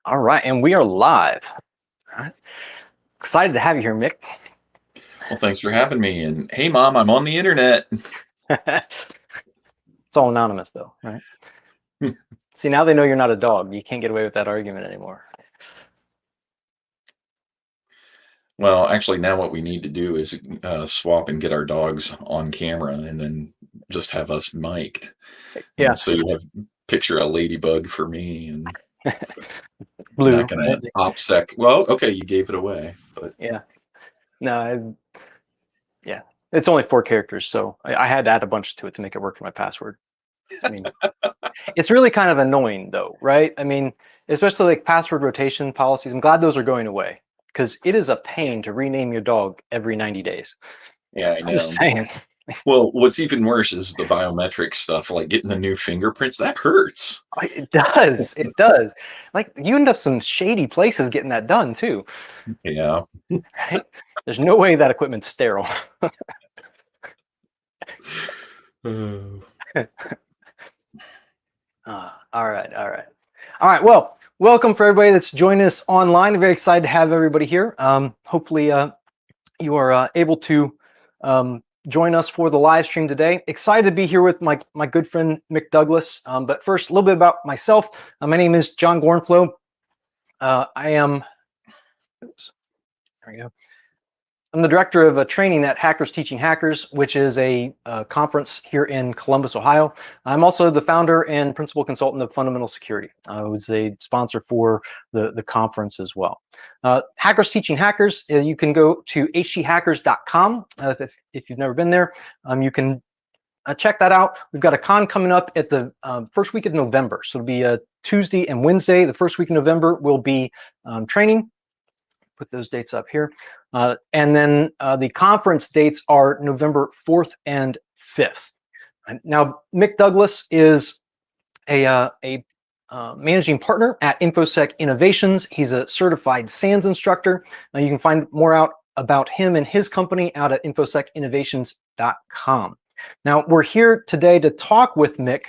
All right, and we are live. All right. Excited to have you here, Mick. Well, thanks for having me. And hey, Mom, I'm on the internet. It's all anonymous, though, right? See, now they know you're not a dog. You can't get away with that argument anymore. Well, actually, now what we need to do is swap and get our dogs on camera and then just have us mic'd. Yeah. So you have picture a ladybug for me and Blue. not going to OPSEC. Well, okay, you gave it away. But yeah. No, yeah. It's only 4 characters, so I had to add a bunch to it to make it work for my password. I mean, it's really kind of annoying, though, right? I mean, especially like password rotation policies. I'm glad those are going away because it is a pain to rename your dog every 90 days. yeah, I I'm know. just saying. Well, what's even worse is the biometric stuff, like getting the new fingerprints. That hurts. It does. It does. Like you end up some shady places getting that done too. Yeah. Right? There's no way that equipment's sterile. All right. Well, welcome for everybody that's joining us online. I'm very excited to have everybody here. Hopefully, you are able to join us for the live stream today. Excited to be here with my good friend Mick Douglas. But first, a little bit about myself. My name is John Gornflow. I am. Oops, there we go. I'm the director of training at Hackers Teaching Hackers, which is a conference here in Columbus, Ohio. I'm also the founder and principal consultant of Fundamental Security. I was a sponsor for the conference as well. Hackers Teaching Hackers, you can go to hthackers.com if you've never been there. You can check that out. We've got a con coming up at the first week of November. So it'll be Tuesday and Wednesday. The first week of November will be training. Put those dates up here. And then the conference dates are November 4th and 5th. Now, Mick Douglas is a managing partner at InfoSec Innovations. He's a certified SANS instructor. You can find more out about him and his company out at infosecinnovations.com. Now, we're here today to talk with Mick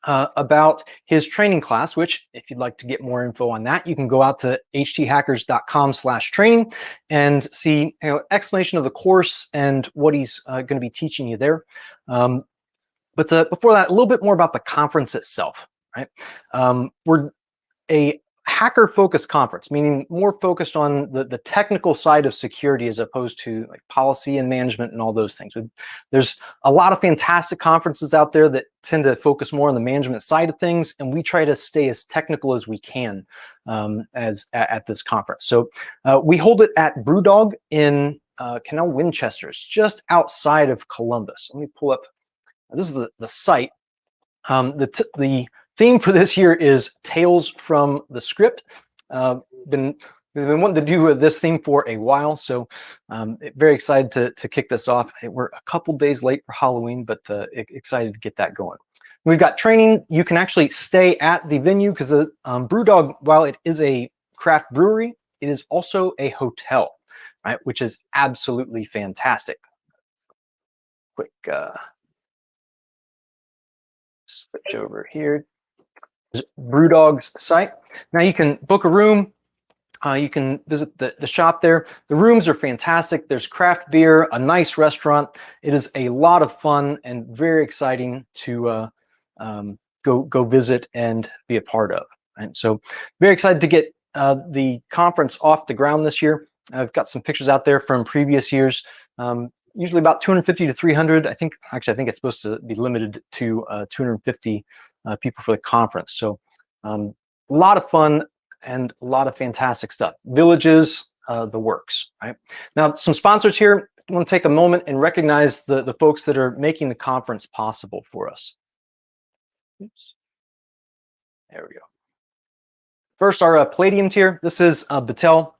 about his training class, which if you'd like to get more info on that, you can go out to hthackers.com/training and see explanation of the course and what he's going to be teaching you there. But before that, a little bit more about the conference itself, right? We're a hacker-focused conference, meaning more focused on the technical side of security as opposed to like policy and management and all those things. There's a lot of fantastic conferences out there that tend to focus more on the management side of things, and we try to stay as technical as we can at this conference. So we hold it at Brewdog in Canal Winchester. It's just outside of Columbus. Let me pull up. This is the site. The theme for this year is Tales from the Script. We've been wanting to do this theme for a while, so very excited to kick this off. We're a couple days late for Halloween, but excited to get that going. We've got training. You can actually stay at the venue because the Brewdog, while it is a craft brewery, it is also a hotel, right? Which is absolutely fantastic. Quick switch over here. Brewdog's site. Now you can book a room. You can visit the shop there. The rooms are fantastic. There's craft beer, a nice restaurant. It is a lot of fun and very exciting to go visit and be a part of. And so very excited to get the conference off the ground this year. I've got some pictures out there from previous years. Usually about 250 to 300. I think it's supposed to be limited to 250 people for the conference. So a lot of fun and a lot of fantastic stuff. Villages, the works, right? Now, some sponsors here. I want to take a moment and recognize the folks that are making the conference possible for us. Oops. There we go. First, our Palladium tier. This is Battelle.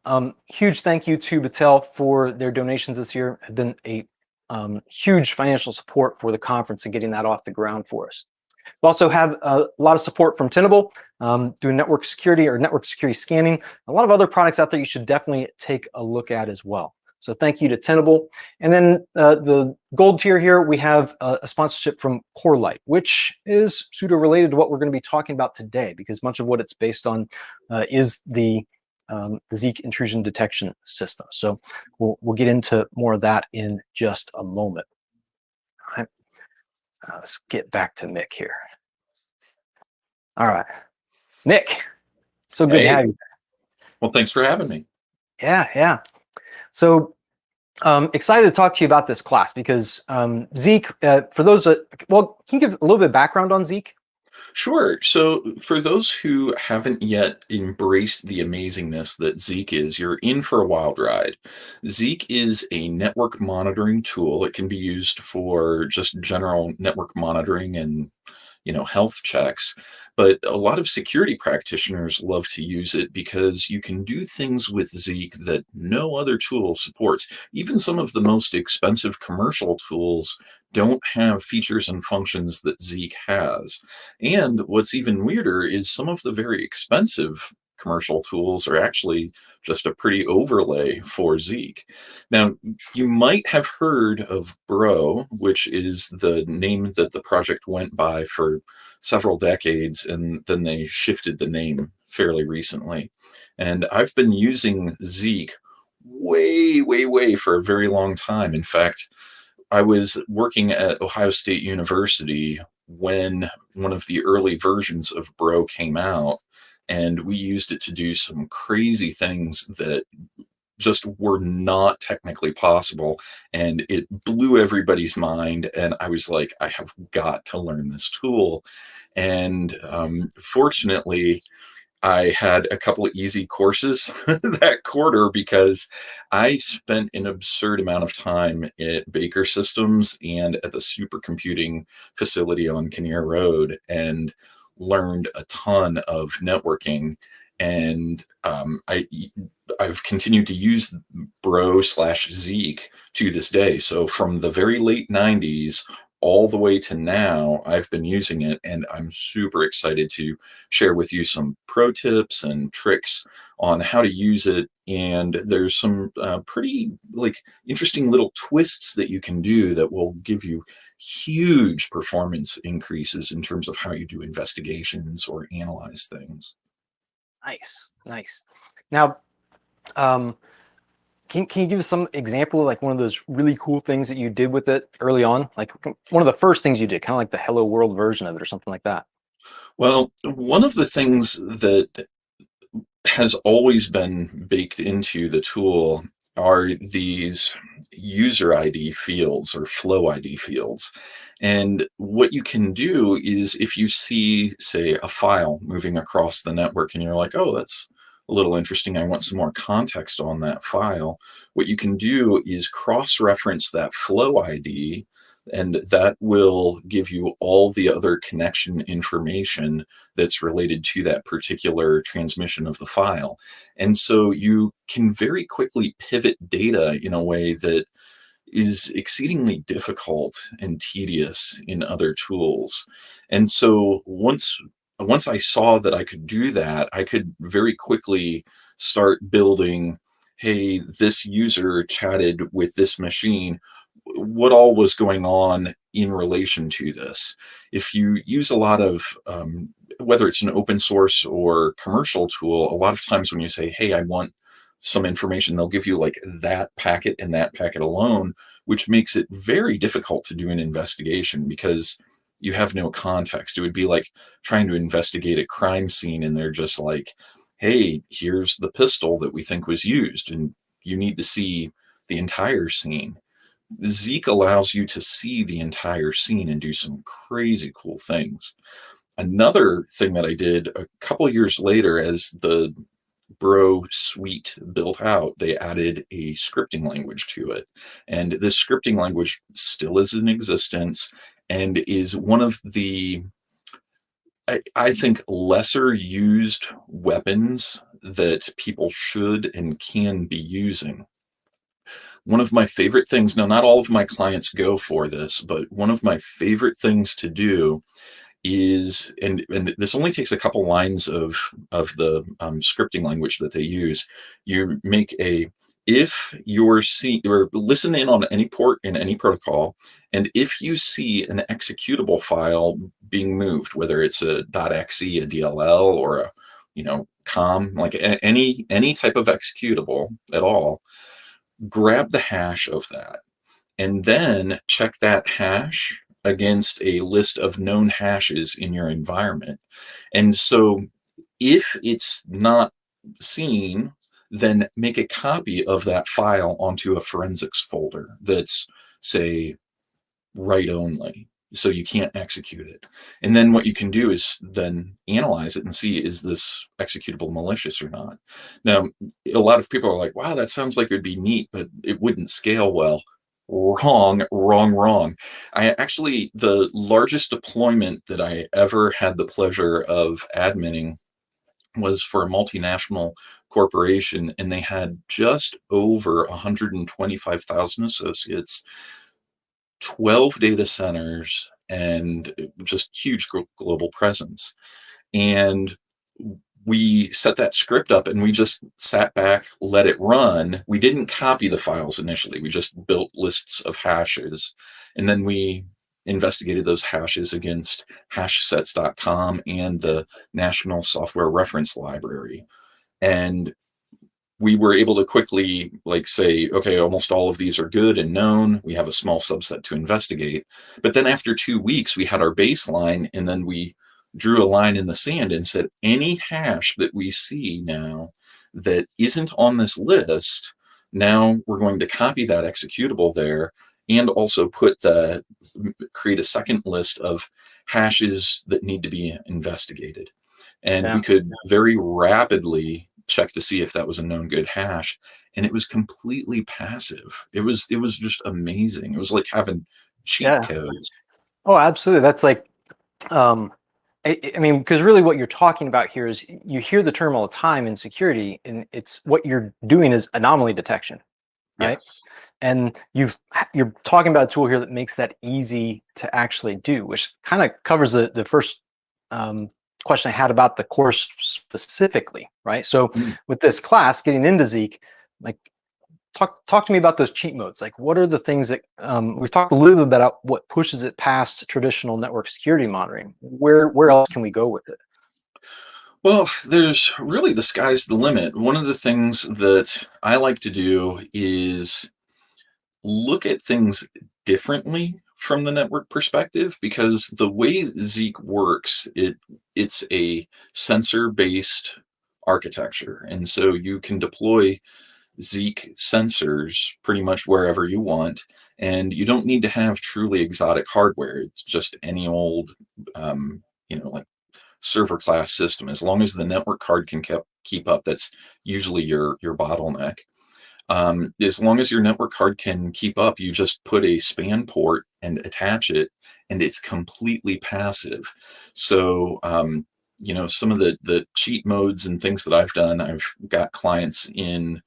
Huge thank you to Battelle for their donations this year. Have been a huge financial support for the conference and getting that off the ground for us. We also have a lot of support from Tenable, doing network security or network security scanning. A lot of other products out there you should definitely take a look at as well. So thank you to Tenable. And then the gold tier here, we have a sponsorship from CoreLight, which is pseudo related to what we're going to be talking about today, because much of what it's based on is the Zeek intrusion detection system. So we'll get into more of that in just a moment. All right. Let's get back to Mick here. All right, Mick, so good to have you. Well, thanks for having me. Yeah. So excited to talk to you about this class because Zeek, for those can you give a little bit of background on Zeek? Sure. So, for those who haven't yet embraced the amazingness that Zeek is, you're in for a wild ride. Zeek is a network monitoring tool. It can be used for just general network monitoring and health checks, but a lot of security practitioners love to use it because you can do things with Zeek that no other tool supports. Even some of the most expensive commercial tools don't have features and functions that Zeek has. And what's even weirder is some of the very expensive commercial tools are actually just a pretty overlay for Zeek. Now, you might have heard of Bro, which is the name that the project went by for several decades, and then they shifted the name fairly recently. And I've been using Zeek way for a very long time. In fact, I was working at Ohio State University when one of the early versions of Bro came out, and we used it to do some crazy things that just were not technically possible, and it blew everybody's mind. And I was like, I have got to learn this tool. And fortunately, I had a couple of easy courses that quarter because I spent an absurd amount of time at Baker Systems and at the supercomputing facility on Kinnear Road, and learned a ton of networking. And I've continued to use Bro/Zeek to this day. So from the very late 90s all the way to now, I've been using it, and I'm super excited to share with you some pro tips and tricks on how to use it. And there's some pretty interesting little twists that you can do that will give you huge performance increases in terms of how you do investigations or analyze things. Nice. Now, can you give us some example, like one of those really cool things that you did with it early on? Like one of the first things you did, kind of like the Hello World version of it or something like that. Well, one of the things that has always been baked into the tool are these user ID fields or flow ID fields. And what you can do is if you see, say, a file moving across the network and you're like, oh, that's a little interesting, I want some more context on that file, what you can do is cross-reference that flow ID, and that will give you all the other connection information that's related to that particular transmission of the file. And so you can very quickly pivot data in a way that is exceedingly difficult and tedious in other tools. And so once I saw that I could do that, I could very quickly start building, hey, this user chatted with this machine, what all was going on in relation to this. If you use a lot of, whether it's an open source or commercial tool, a lot of times when you say, hey, I want some information, they'll give you like that packet and that packet alone, which makes it very difficult to do an investigation because you have no context. It would be like trying to investigate a crime scene and they're just like, hey, here's the pistol that we think was used, and you need to see the entire scene. Zeek allows you to see the entire scene and do some crazy cool things. Another thing that I did a couple of years later, as the Bro suite built out, they added a scripting language to it. And this scripting language still is in existence and is one of the, I think, lesser used weapons that people should and can be using. One of my favorite things, now, not all of my clients go for this, but one of my favorite things to do is, and this only takes a couple lines of the scripting language that they use. You make a If you're or listen in on any port in any protocol, and if you see an executable file being moved, whether it's a .exe, a DLL, or a com, like any type of executable at all, grab the hash of that, and then check that hash against a list of known hashes in your environment. And so if it's not seen, then make a copy of that file onto a forensics folder that's, say, write only, so you can't execute it. And then what you can do is then analyze it and see, is this executable malicious or not? Now, a lot of people are like, wow, that sounds like it would be neat, but it wouldn't scale well. Wrong, wrong, wrong. The largest deployment that I ever had the pleasure of adminning was for a multinational corporation, and they had just over 125,000 associates, 12 data centers, and just huge global presence. And we set that script up and we just sat back, let it run. We didn't copy the files initially. We just built lists of hashes. And then we investigated those hashes against hashsets.com and the National Software Reference Library. And we were able to quickly say, okay, almost all of these are good and known. We have a small subset to investigate. But then after 2 weeks, we had our baseline, and then we drew a line in the sand and said, any hash that we see now that isn't on this list, now we're going to copy that executable there, and also create a second list of hashes that need to be investigated. And we could very rapidly check to see if that was a known good hash, and it was completely passive. It was just amazing. It was like having cheat codes. Oh, absolutely. That's like, I mean, because really what you're talking about here is, you hear the term all the time in security, and it's what you're doing is anomaly detection, right? Yes. And you're talking about a tool here that makes that easy to actually do, which kind of covers the first question I had about the course specifically, right? So with this class, getting into Zeek, like talk to me about those cheat modes. Like, what are the things that we've talked a little bit about what pushes it past traditional network security monitoring? Where else can we go with it? Well, there's really, the sky's the limit. One of the things that I like to do is look at things differently from the network perspective, because the way Zeek works, it's a sensor-based architecture. And so you can deploy Zeek sensors pretty much wherever you want, and you don't need to have truly exotic hardware. It's just any old, like server class system. As long as the network card can keep up, that's usually your bottleneck. As long as your network card can keep up, you just put a span port and attach it, and it's completely passive. So, some of the cheat modes and things that I've done, I've got clients in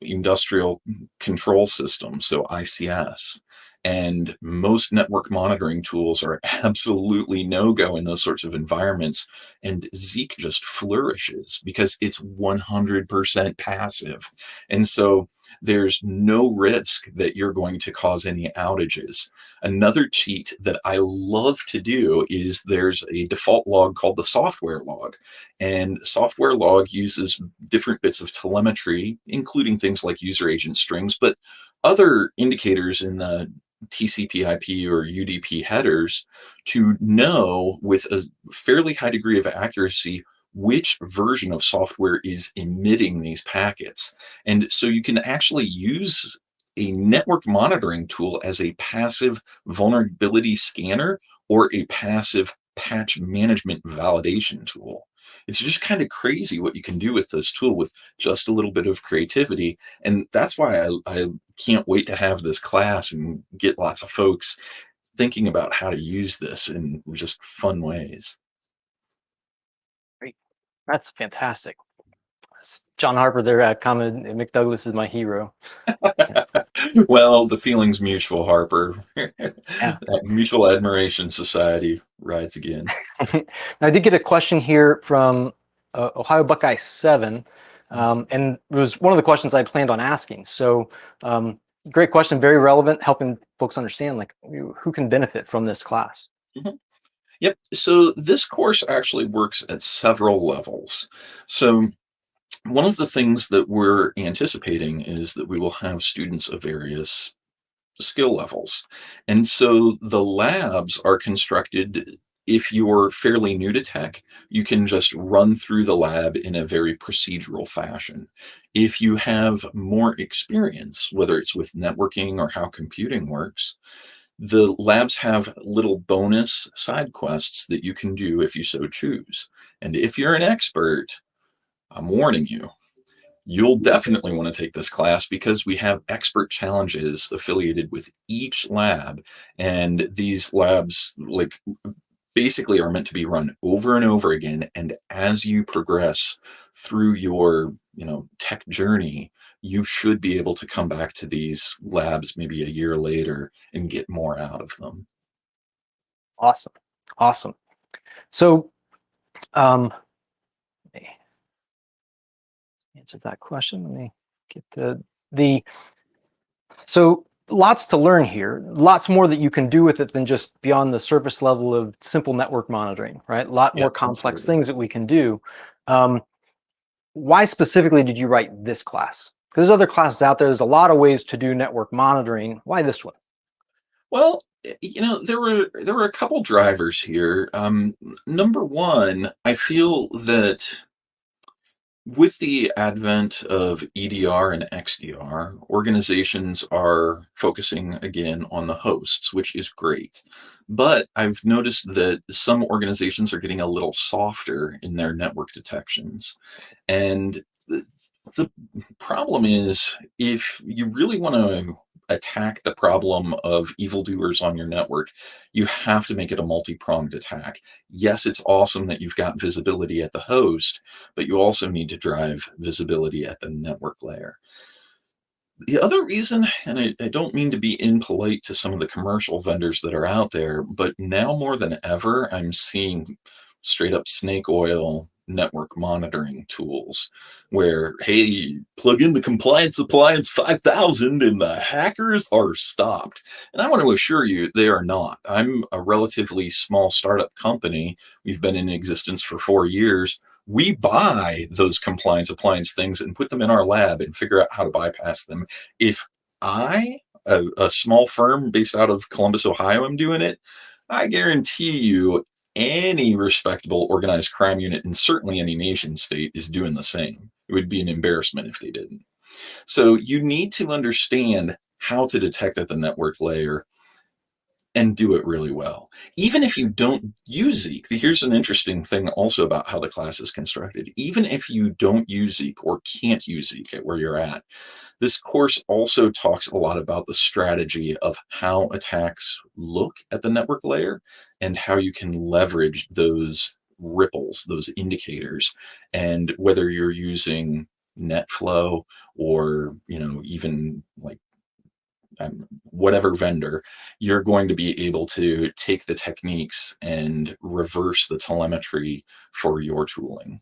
industrial control systems, so ICS. And most network monitoring tools are absolutely no-go in those sorts of environments. And Zeek just flourishes because it's 100% passive. And so there's no risk that you're going to cause any outages. Another cheat that I love to do is, there's a default log called the software log. And software log uses different bits of telemetry, including things like user agent strings, but other indicators in the TCP/IP or UDP headers, to know with a fairly high degree of accuracy which version of software is emitting these packets. And so you can actually use a network monitoring tool as a passive vulnerability scanner or a passive patch management validation tool. It's just kind of crazy what you can do with this tool with just a little bit of creativity. And that's why I can't wait to have this class and get lots of folks thinking about how to use this in just fun ways. Great. That's fantastic. John Harper there commented, Mick Douglas is my hero. Well, the feeling's mutual, Harper. That mutual admiration society rides again. I did get a question here from Ohio Buckeye 7. And it was one of the questions I planned on asking. So great question, very relevant, helping folks understand like who can benefit from this class. Mhm. Yep. So this course actually works at several levels. So one of the things that we're anticipating is that we will have students of various skill levels. And so the labs are constructed. If you're fairly new to tech, you can just run through the lab in a very procedural fashion. If you have more experience, whether it's with networking or how computing works, the labs have little bonus side quests that you can do if you so choose. And if you're an expert, I'm warning you, you'll definitely want to take this class because we have expert challenges affiliated with each lab. And these labs, like, basically are meant to be run over and over again. And as you progress through your, tech journey, you should be able to come back to these labs maybe a year later and get more out of them. Awesome. Awesome. So let me answer that question. Let me get the so lots to learn here, lots more that you can do with it than just beyond the surface level of simple network monitoring, right? A lot more Yep, complex absolutely. things that we can do. Um, why specifically did you write this class? Because there's other classes out there. There's a lot of ways to do network monitoring. Why this one? Well, there were a couple drivers here. Number one, I feel that with the advent of EDR and XDR, organizations are focusing again on the hosts, which is great. But I've noticed that some organizations are getting a little softer in their network detections. And the problem is, if you really want to attack the problem of evildoers on your network, you have to make it a multi-pronged attack. Yes, it's awesome that you've got visibility at the host, but you also need to drive visibility at the network layer. The other reason, and I don't mean to be impolite to some of the commercial vendors that are out there, but now more than ever, I'm seeing straight up snake oil network monitoring tools where, hey, plug in the compliance appliance 5000 and the hackers are stopped. And I want to assure you, they are not. I'm a relatively small startup company. We've been in existence for 4 years. We buy those compliance appliance things and put them in our lab and figure out how to bypass them. If a small firm based out of Columbus, Ohio, am doing it, I guarantee you any respectable organized crime unit, and certainly any nation state, is doing the same. It would be an embarrassment if they didn't. So you need to understand how to detect at the network layer and do it really well. Even if you don't use Zeek, here's an interesting thing also about how the class is constructed. Even if you don't use Zeek or can't use Zeek at where you're at, this course also talks a lot about the strategy of how attacks look at the network layer and how you can leverage those ripples, those indicators, and whether you're using NetFlow or, even like whatever vendor, you're going to be able to take the techniques and reverse the telemetry for your tooling.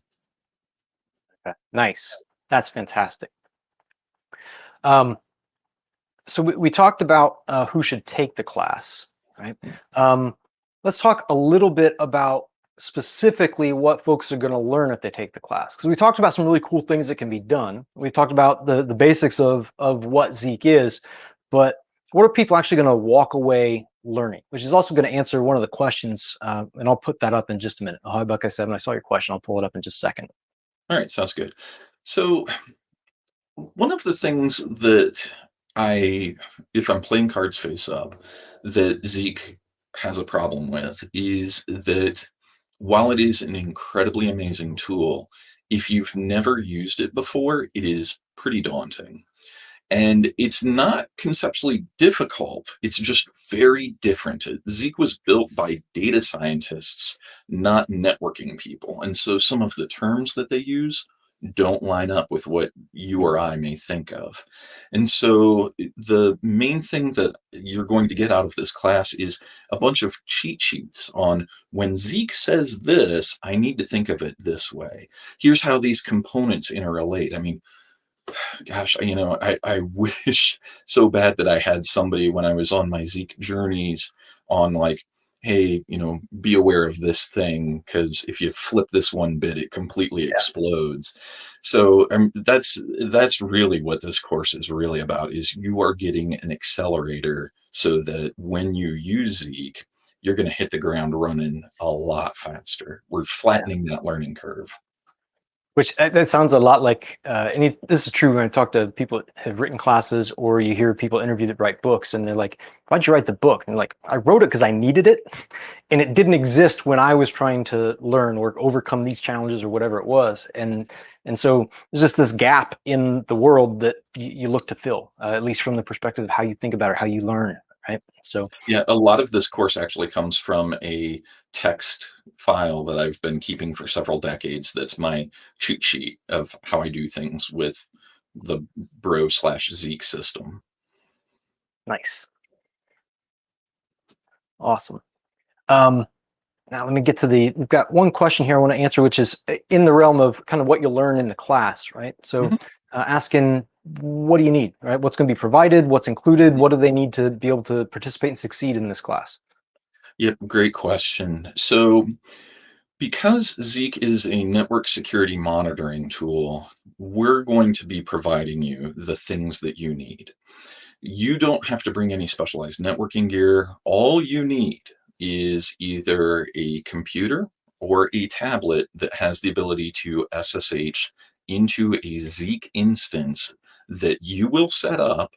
Okay. Nice. That's fantastic. Um, so we talked about who should take the class, right? Let's talk a little bit about specifically what folks are going to learn if they take the class. Because we talked about some really cool things that can be done. We talked about the basics of what Zeek is, but what are people actually going to walk away learning? Which is also going to answer one of the questions, and I'll put that up in just a minute. Hi, Buck, I said, when I saw your question, I'll pull it up in just a second. All right, sounds good. So one of the things that if I'm playing cards face up, that Zeke has a problem with is that while it is an incredibly amazing tool, if you've never used it before, it is pretty daunting. And it's not conceptually difficult. It's just very different. Zeek was built by data scientists, not networking people. And so some of the terms that they use don't line up with what you or I may think of. And so the main thing that you're going to get out of this class is a bunch of cheat sheets on when Zeek says this, I need to think of it this way. Here's how these components interrelate. I mean, gosh, I wish so bad that I had somebody when I was on my Zeek journeys on like, hey, be aware of this thing because if you flip this one bit, it completely explodes. So that's really what this course is really about, is you are getting an accelerator so that when you use Zeek, you're going to hit the ground running a lot faster. We're flattening that learning curve. Which that sounds a lot like, this is true when I talk to people that have written classes, or you hear people interview that write books, and they're like, why'd you write the book? And they're like, I wrote it because I needed it. And it didn't exist when I was trying to learn or overcome these challenges or whatever it was. And so there's just this gap in the world that you look to fill, at least from the perspective of how you think about it, how you learn, right? So yeah, a lot of this course actually comes from a text file that I've been keeping for several decades. That's my cheat sheet of how I do things with the Bro/Zeek system. nice. Awesome. Now let me get to we've got one question here I want to answer, which is in the realm of kind of what you'll learn in the class, right? So asking, what do you need, right? What's going to be provided? What's included? What do they need to be able to participate and succeed in this class? Yep, great question. So because Zeek is a network security monitoring tool, we're going to be providing you the things that you need. You don't have to bring any specialized networking gear. All you need is either a computer or a tablet that has the ability to SSH into a Zeek instance that you will set up,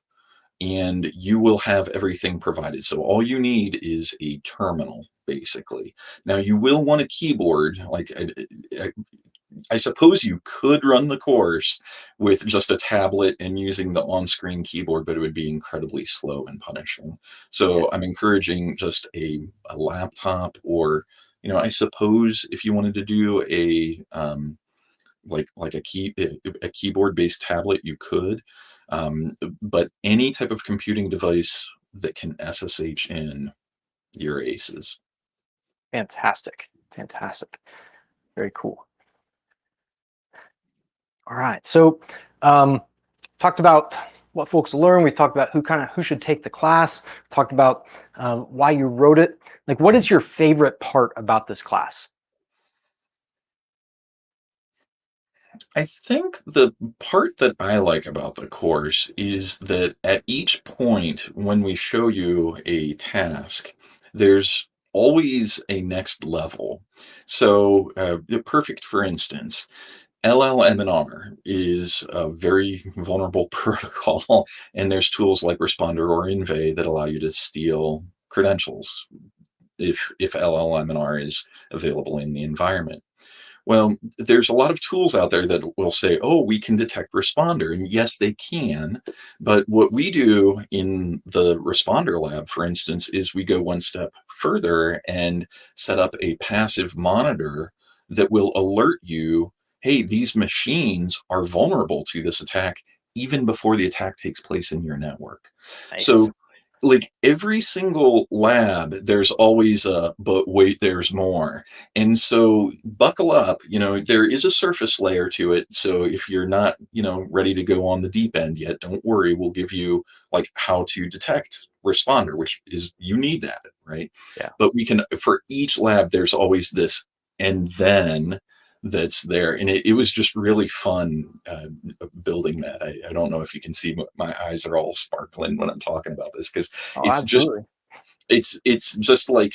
and you will have everything provided. So all you need is a terminal, basically. Now you will want a keyboard. Like I suppose you could run the course with just a tablet and using the on-screen keyboard, but it would be incredibly slow and punishing. So I'm encouraging just a laptop, or I suppose if you wanted to do like a keyboard-based tablet, you could. But any type of computing device that can SSH in, your aces. Fantastic. Fantastic. Very cool. All right. So talked about what folks learn. We talked about who should take the class. Talked about why you wrote it. Like, what is your favorite part about this class? I think the part that I like about the course is that at each point when we show you a task, there's always a next level. So, perfect for instance, LLM&R is a very vulnerable protocol, and there's tools like Responder or Inve that allow you to steal credentials if LLM&R is available in the environment. Well, there's a lot of tools out there that will say, oh, we can detect Responder. And yes, they can. But what we do in the Responder lab, for instance, is we go one step further and set up a passive monitor that will alert you, hey, these machines are vulnerable to this attack even before the attack takes place in your network. Nice. So like every single lab, there's always a, but wait, there's more. And so buckle up, there is a surface layer to it. So if you're not, ready to go on the deep end yet, don't worry. We'll give you like how to detect Responder, which is, you need that, right? Yeah. But for each lab, there's always this, and then that's there. And it was just really fun building that. I don't know if you can see, my eyes are all sparkling when I'm talking about this, because Oh, it's just absolutely. it's just like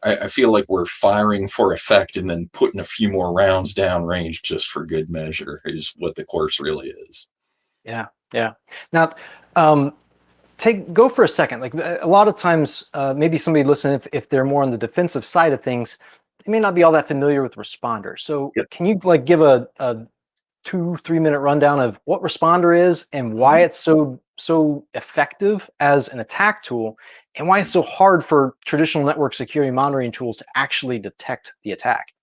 I feel like we're firing for effect and then putting a few more rounds down range just for good measure is what the course really is. Yeah. Yeah. Now, go for a second. Like a lot of times, maybe somebody listening, if they're more on the defensive side of things, they may not be all that familiar with Responder. So Yep. can you like give a 2-3 minute rundown of what Responder is and why it's so effective as an attack tool, and why it's so hard for traditional network security monitoring tools to actually detect the attack?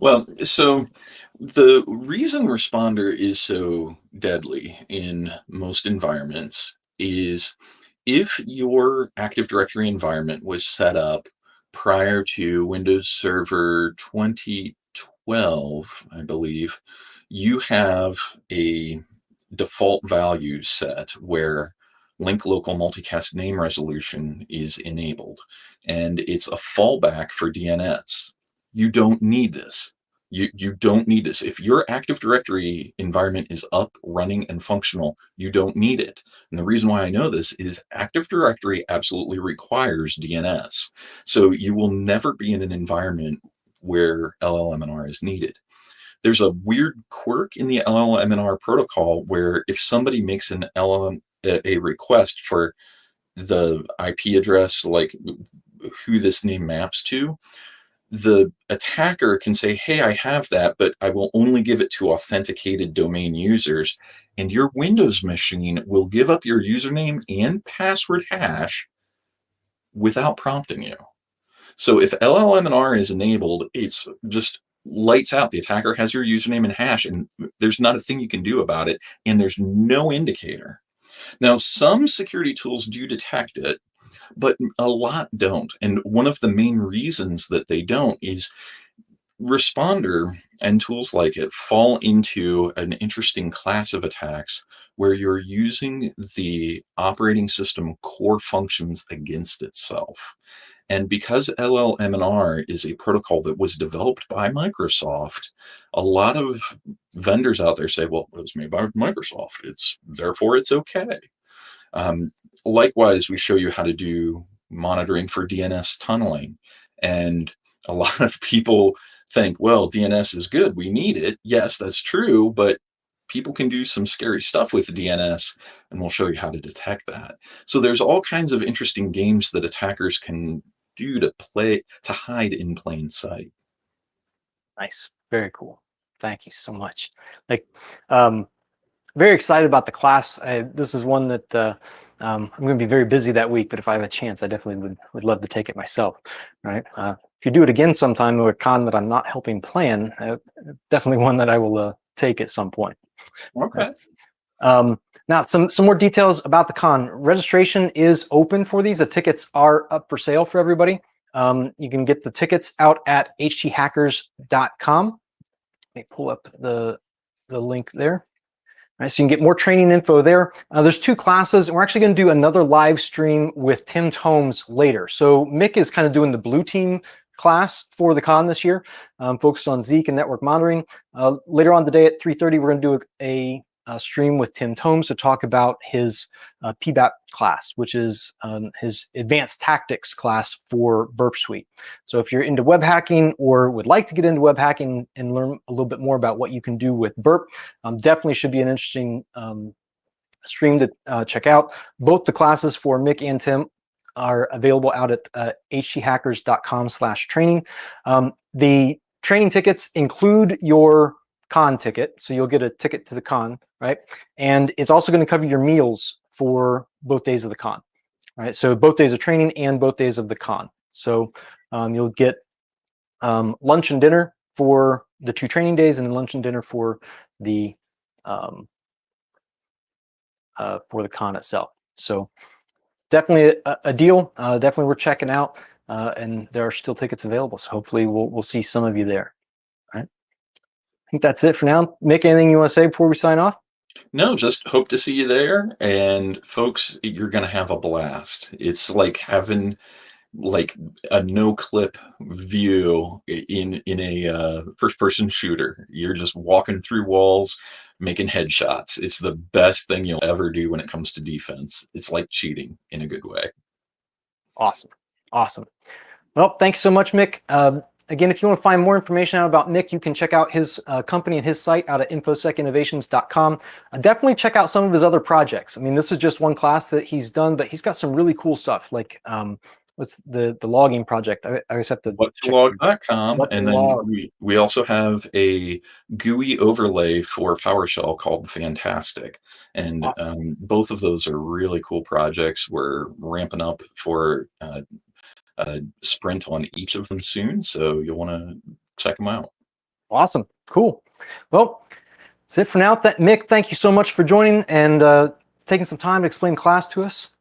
Well, so the reason responder is so deadly in most environments is if your Active Directory environment was set up prior to Windows Server 2012, I believe, you have a default value set where link local multicast name resolution is enabled, and it's a fallback for DNS. You don't need this. You don't need this. If your Active Directory environment is up, running, and functional, you don't need it. And the reason why I know this is Active Directory absolutely requires DNS. So you will never be in an environment where LLMNR is needed. There's a weird quirk in the LLMNR protocol where if somebody makes an LLM a request for the IP address, like who this name maps to, the attacker can say, hey, I have that, but I will only give it to authenticated domain users. And your Windows machine will give up your username and password hash without prompting you. So if LLMNR is enabled, it's just lights out. The attacker has your username and hash, and there's not a thing you can do about it, and there's no indicator. Now, some security tools do detect it, but a lot don't. And one of the main reasons that they don't is Responder and tools like it fall into an interesting class of attacks where you're using the operating system core functions against itself. And because LLMNR is a protocol that was developed by Microsoft, a lot of vendors out there say, well, it was made by Microsoft. Therefore it's okay. Um, Likewise, we show you how to do monitoring for DNS tunneling. And a lot of people think, well, DNS is good. We need it. Yes, that's true. But people can do some scary stuff with DNS, and we'll show you how to detect that. So there's all kinds of interesting games that attackers can do to hide in plain sight. Nice. Very cool. Thank you so much. Like, very excited about the class. This is one that I'm going to be very busy that week, but if I have a chance, I definitely would love to take it myself. Right? If you do it again sometime or a con that I'm not helping plan, definitely one that I will take at some point. Okay. Now, some more details about the con. Registration is open for these. The tickets are up for sale for everybody. You can get the tickets out at hthackers.com. Let me pull up the link there. All right, so you can get more training info there. There's 2 classes, and we're actually going to do another live stream with Tim Tomes later. So Mick is kind of doing the blue team class for the con this year, focused on Zeek and network monitoring. Later on today at 3:30, we're going to do a stream with Tim Tomes to talk about his PBAP class, which is his advanced tactics class for Burp Suite. So if you're into web hacking or would like to get into web hacking and learn a little bit more about what you can do with Burp, definitely should be an interesting stream to check out. Both the classes for Mick and Tim are available out at hthackers.com/training. The training tickets include your con ticket, so you'll get a ticket to the con, right? And it's also going to cover your meals for both days of the con, right? So both days of training and both days of the con. So you'll get lunch and dinner for the 2 training days, and then lunch and dinner for the con itself. So definitely a deal. Definitely worth checking out, and there are still tickets available. So hopefully we'll see some of you there. All right. I think that's it for now. Mick, anything you want to say before we sign off? No, just hope to see you there. And folks, you're going to have a blast. It's like having like a no clip view in a first person shooter. You're just walking through walls, making headshots. It's the best thing you'll ever do when it comes to defense. It's like cheating in a good way. Awesome. Well, thanks so much, Mick. Again, if you want to find more information out about Mick, you can check out his company and his site out at infosecinnovations.com. Definitely check out some of his other projects. I mean, this is just one class that he's done, but he's got some really cool stuff, like what's the logging project? I always have to check. Whatstolog.com, and then we also have a GUI overlay for PowerShell called Fantastic, and Awesome. both of those are really cool projects. We're ramping up for a sprint on each of them soon, so you'll want to check them out. Awesome. Cool. Well, that's it for now. Mick, thank you so much for joining and taking some time to explain class to us.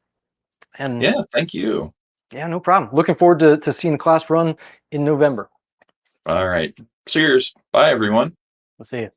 And Yeah, thank you. yeah, no problem. Looking forward to seeing the class run in November. All right. Cheers. Bye, everyone. We'll see you.